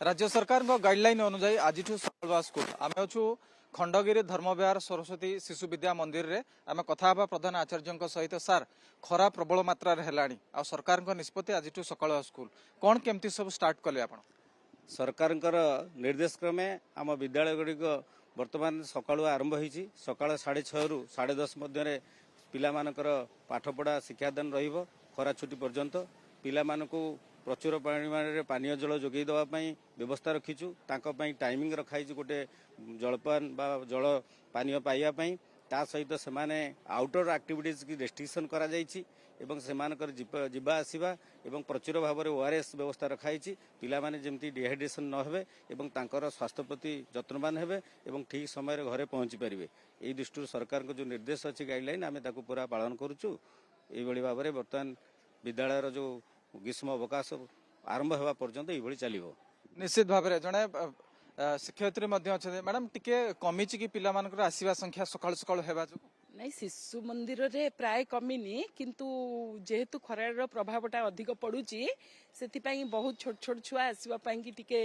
राज्य सरकार गाइडलाइन अनुसार आज सकाल स्कूल आम अच्छु खंडगिरी धर्मविहार सरस्वती शिशु विद्या मंदिर रे आम कथा प्रधान आचार्य सहित सार खरा प्रबल मात्रा है सरकार निष्पत्ति आज सकाल स्कूल कौन केमती सब स्टार्ट कले आप सरकार निर्देश क्रमे आम विद्यालय गुड़िक बर्तमान सकाळु आरंभ होईछि सकाळ 6:30 रु 10:30 मध्य पिला मानकर पाठपढ़ा शिक्षादान रहिबो खरा छुट्टी पर्यंत पिला मानकु प्रचुर परिमाण पानीय जल जोगई देवाई व्यवस्था रखीचु टाइमिंग रखाई गोटे जलपान बा जल पानीय पाइबापी ता सहित से आउटर एक्टिविटीज की रेस्ट्रिक्शन करा जाइछि एवं सेमानकर जिबा आसिबा एवं प्रचुर भाव में ओआरएस व्यवस्था रखाई पिला माने जेमती डिहाइड्रेशन न हेबे एवं तांकर स्वास्थ्य प्रति जत्नवान हेबे एवं ठीक समय घरे पहुंची पारिबे एई दृष्टि सरकार को जो निर्देश अछि गाइडलाइन आमे ताकू पूरा पालन करूछु एई भली भाव में वर्तमान विद्यालय जो ग्रीष्म अवकाश आरंभ होगा पर्यंत ये चलो निश्चित भाव में जड़े शिक्षयित्री मैडम टिके कमी कि पिला आसवा संख्या सकाल सकाल नहीं शिशु मंदिर रे प्राय कमिनी किंतु जेहेतु खरार प्रभावटा अधिक पड़ुची से बहुत छोट छोट छुआ आसवाई टिके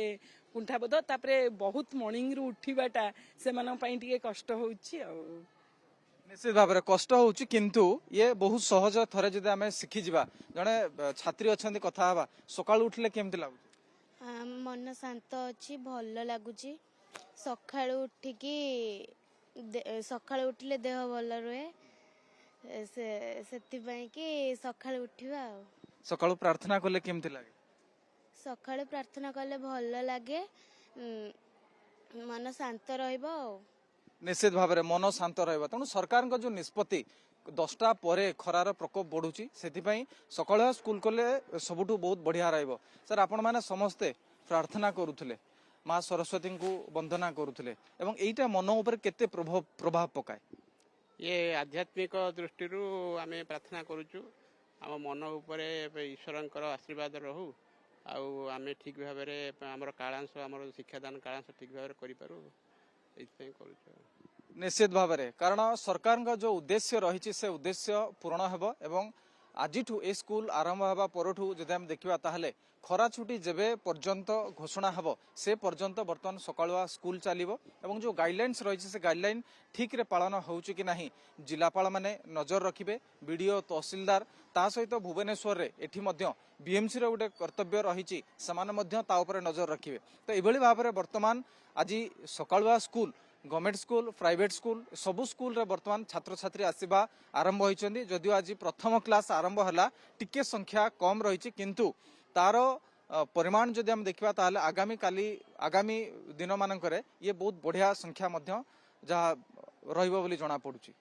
कुंठाबोध तापरे बहुत मॉर्निंग रु उठीबाटा से टिके कष्ट होउची निश्चित भाव में कष्ट होउची किंतु ये बहुत सहज थरे जदि आमे शिखि जिबा जने छात्री अछंती कथा हवा सकाळ उठले केमति लागु मन शांत अछि भल लागुची सकाळ उठिकी सकाळ उठले देह भल रहे सेति पई कि सकाळ उठिबा सकाळ प्रार्थना करले केमति लागे सकाळ प्रार्थना करले भल लागे मन शांत रहइबो निश्चित भाव में मन शांत रहा तेणु सरकार जो निष्पत्ति 10टा परे खरार प्रकोप बढ़ुची से सकाल स्कूल कले सबुठु बहुत बढ़िया रहिबो सर आपण माने समस्ते प्रार्थना करुथिले माँ सरस्वती को वंदना करुथिले एवं एटा मन ऊपर केते प्रभाव पकाए ये आध्यात्मिक दृष्टि आमे प्रार्थना करूचु आम मन उपरे ईश्वरंकर आशीर्वाद रहू आमे ठीक भाव में आमर कालांश आमर शिक्षादान कालांश ठीक भाव करि पारू निश्चित भाव में कारण सरकार का जो उद्देश्य रही से उद्देश्य पूर्ण हेबो एवं आज ए स्कूल आरंभ होगा परठू जदि हम देखा ताहले खरा छुट्टी जेबे पर्यंत घोषणा हेबो से पर्यंत बर्तमान सकाळुआ स्कूल चलिबो एवं जो गाइडलाइंस रही से गाइडलाइन ठीक रे पालन होउची कि नाही जिलापाल माने नजर रखिबे बीडीओ तहसीलदार ता सहित भुवनेश्वर रे एठी मध्य बीएमसी रे गोटे कर्तव्य रही समान मध्य ता उपरे नजर रखिबे तो एभली भाव में बर्तमान आज सकाळुआ school government school private school सबु स्कूल रे बर्तमान छात्र छात्री आसीबा आरंभ होइछन्ती जदियो आज प्रथम क्लास आरंभ हला टिके संख्या कम रही किंतु तार परिमाण जदि हम देखिबा ताहले आगामी दिन मानकरे ये बहुत बढ़िया संख्या मध्य जहाँ रहिबो बोली जଣା पडुची।